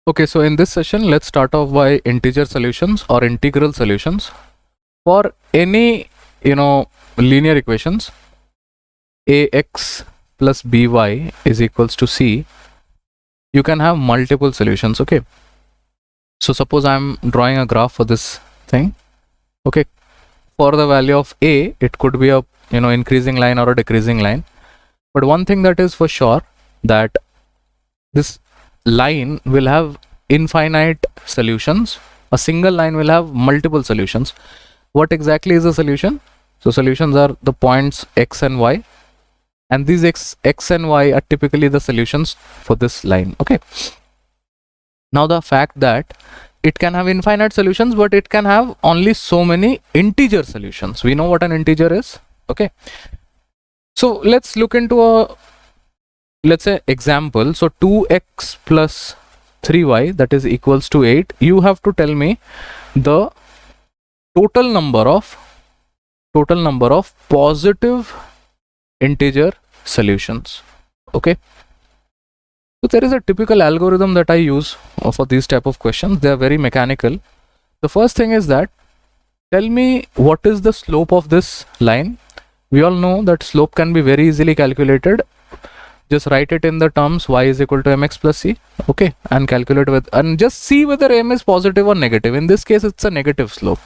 Okay, so in this session, let's start off by integer solutions or integral solutions. For any, linear equations, ax plus by is equals to c, you can have multiple solutions, okay? So suppose I'm drawing a graph for this thing, okay? For the value of a, it could be a, increasing line or a decreasing line. But one thing that is for sure, that this line will have infinite solutions. A single line will have multiple solutions. What exactly is the solution? So solutions are the points x and y, and these x and y are typically the solutions for this line, okay? Now the fact that it can have infinite solutions, but it can have only so many integer solutions. We know what an integer is, okay? So let's look into a, let's say, example. So 2x plus 3y, that is equals to 8. You have to tell me the total number of positive integer solutions, okay? So there is a typical algorithm that I use for these type of questions. They are very mechanical. The first thing is that tell me what is the slope of this line. We all know that slope can be very easily calculated. Just write it in the terms y is equal to mx plus c, okay, and calculate with, and just see whether m is positive or negative. In this case, it's a negative slope.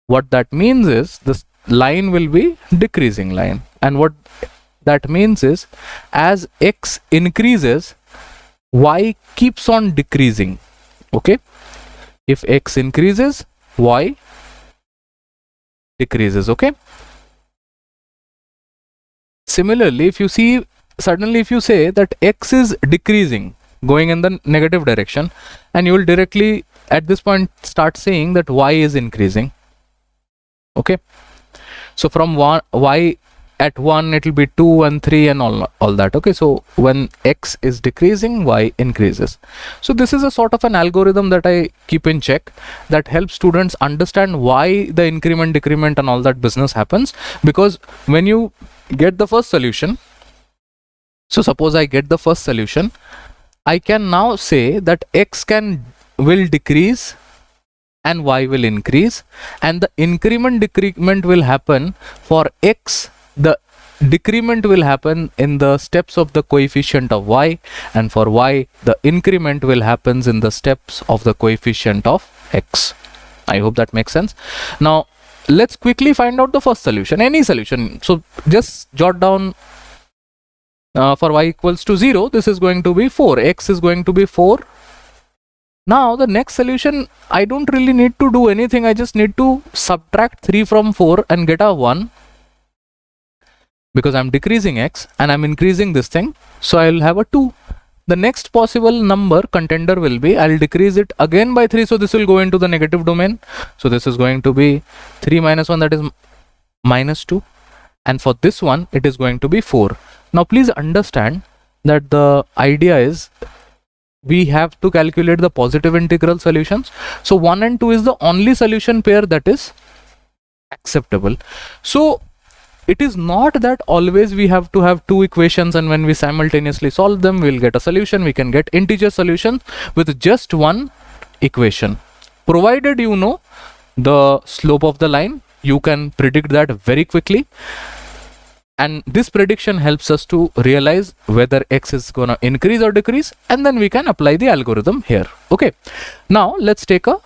What that means is this line will be decreasing line, and what that means is as x increases, y keeps on decreasing, okay? If x increases, y decreases, okay? Similarly, if you see, suddenly if you say that x is decreasing, going in the negative direction, and you will directly at this point start saying that y is increasing, okay? So from y at 1 it will be 2 and 3 and all that, okay? So when x is decreasing, y increases. So this is a sort of an algorithm that I keep in check that helps students understand why the increment, decrement and all that business happens. Because when you get the first solution, so suppose I get the first solution, I can now say that x will decrease and y will increase, and the increment decrement will happen for x. The decrement will happen in the steps of the coefficient of y, and for y the increment will happens in the steps of the coefficient of x. I hope that makes sense. Now let's quickly find out the first solution, any solution. So just jot down for y equals to 0, this is going to be 4, x is going to be 4. Now the next solution, I don't really need to do anything. I just need to subtract 3 from 4 and get a 1, because I'm decreasing x and I'm increasing this thing, so I'll have a 2. The next possible number contender will be, I'll decrease it again by 3, so this will go into the negative domain. So this is going to be 3 minus 1, that is minus 2, and for this one it is going to be 4. Now please understand that the idea is we have to calculate the positive integral solutions. So 1 and 2 is the only solution pair that is acceptable. So it is not that always we have to have two equations and when we simultaneously solve them, we'll get a solution. We can get integer solutions with just one equation. Provided you know the slope of the line, you can predict that very quickly. And this prediction helps us to realize whether x is going to increase or decrease, and then we can apply the algorithm here, okay? Now let's take a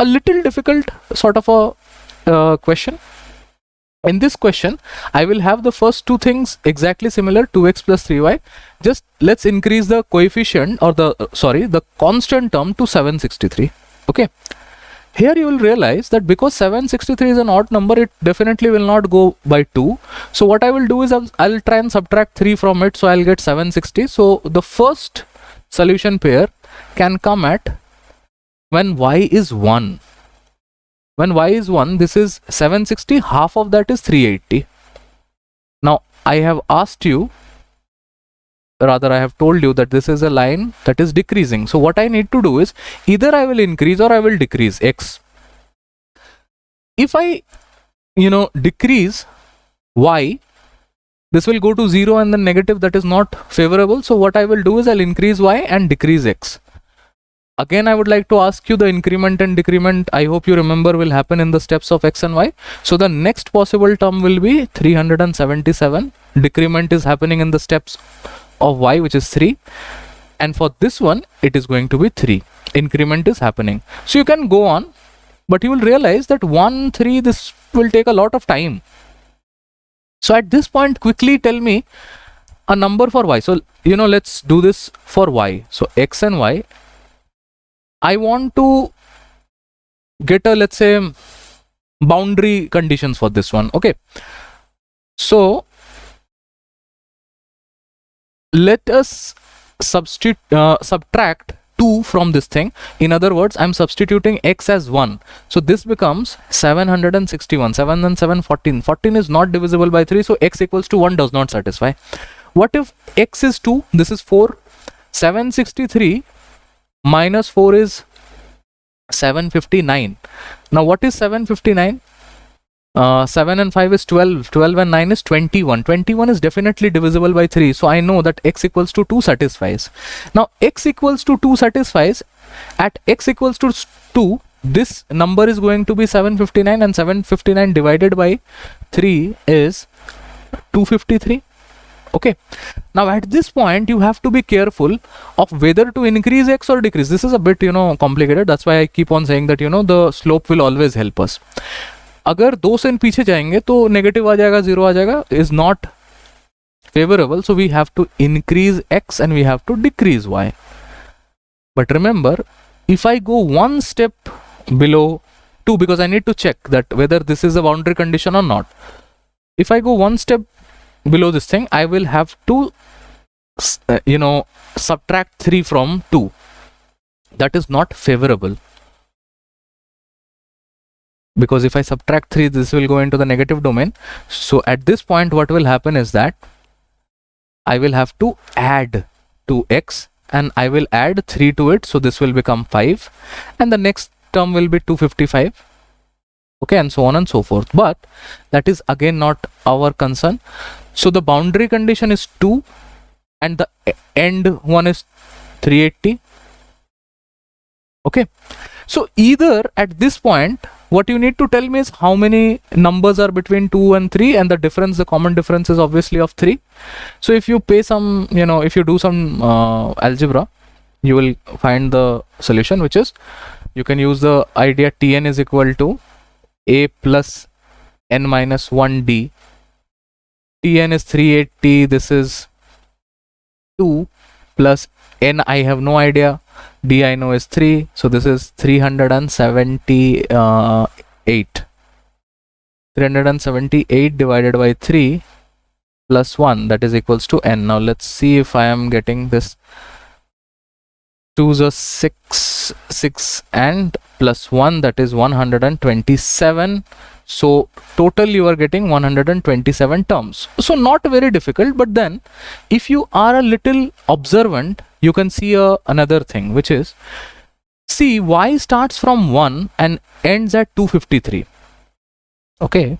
little difficult sort of a question. In this question, I will have the first two things exactly similar, 2x plus 3y. Just let's increase the coefficient or the constant term to 763. Okay. Here you will realize that because 763 is an odd number, it definitely will not go by 2. So what I will do is I'll try and subtract 3 from it, so I'll get 760. So the first solution pair can come at when y is 1. When y is 1, this is 760, half of that is 380. Now, I have asked you, rather I have told you that this is a line that is decreasing. So what I need to do is either I will increase or I will decrease x. If I, decrease y, this will go to 0 and then negative, that is not favorable. So what I will do is I'll increase y and decrease x. Again, I would like to ask you, the increment and decrement, I hope you remember, will happen in the steps of x and y. So the next possible term will be 377. Decrement is happening in the steps of y, which is 3. And for this one, it is going to be 3. Increment is happening. So you can go on, but you will realize that 1, 3, this will take a lot of time. So at this point, quickly tell me a number for y. So, let's do this for y. So x and y. I want to get a, let's say, boundary conditions for this one. Okay. So let us subtract 2 from this thing. In other words, I'm substituting x as 1. So this becomes 761. 7 and 7, 14. 14 is not divisible by 3. So x equals to 1 does not satisfy. What if x is 2? This is 4. 763 minus 4 is 759. Now what is 759? 7 and 5 is 12. 12 and 9 is 21. 21 is definitely divisible by 3. So I know that x equals to 2 satisfies. Now x equals to 2 satisfies. At x equals to 2, this number is going to be 759, and 759 divided by 3 is 253. Okay. Now at this point, you have to be careful of whether to increase x or decrease. This is a bit, complicated. That's why I keep on saying that, the slope will always help us. अगर 2 से पीछे जाएंगे तो negative आ जाएगा, 0 आ जाएगा, is not favorable. So we have to increase x and we have to decrease y. But remember, if I go one step below 2, because I need to check that whether this is a boundary condition or not. If I go one step below this thing, I will have to, subtract 3 from 2. That is not favorable. Because if I subtract 3, this will go into the negative domain. So at this point, what will happen is that I will have to add to x, and I will add 3 to it. So this will become 5, and the next term will be 255. Okay, and so on and so forth. But that is again not our concern. So the boundary condition is 2, and the end one is 380. Okay. So either at this point, what you need to tell me is how many numbers are between 2 and 3, and the difference, the common difference is obviously of 3. So if you pay some, if you do some algebra, you will find the solution, which is, you can use the idea Tn is equal to a plus n minus 1d. Tn is 380, this is 2 plus n, I have no idea, d I know is 3, so this is 378. 378 divided by 3 plus 1, that is equals to n. Now let's see if I am getting this. 2 is 6, 6 and plus 1, that is 127. So total you are getting 127 terms. So not very difficult, but then if you are a little observant, you can see another thing, which is, see, y starts from 1 and ends at 253. Okay,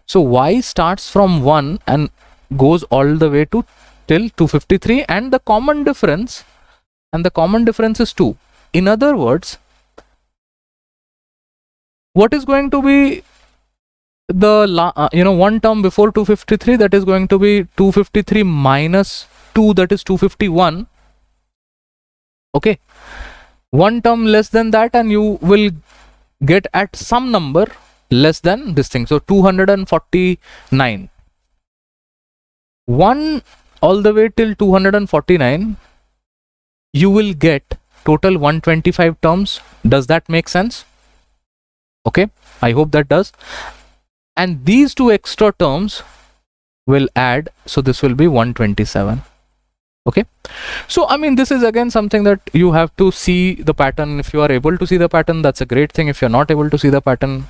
so y starts from 1 and goes all the way to till 253, and the common difference is 2. In other words, what is going to be the one term before 253? That is going to be 253 minus 2, that is 251. Okay, one term less than that, and you will get at some number less than this thing. So 249. 1 all the way till 249, you will get total 125 terms. Does that make sense? Okay, I hope that does. And these two extra terms will add, so this will be 127. Okay, so I mean, this is again something that you have to see the pattern. If you are able to see the pattern, that's a great thing. If you're not able to see the pattern,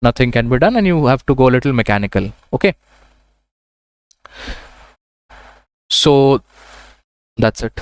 nothing can be done, and you have to go a little mechanical. Okay, so that's it.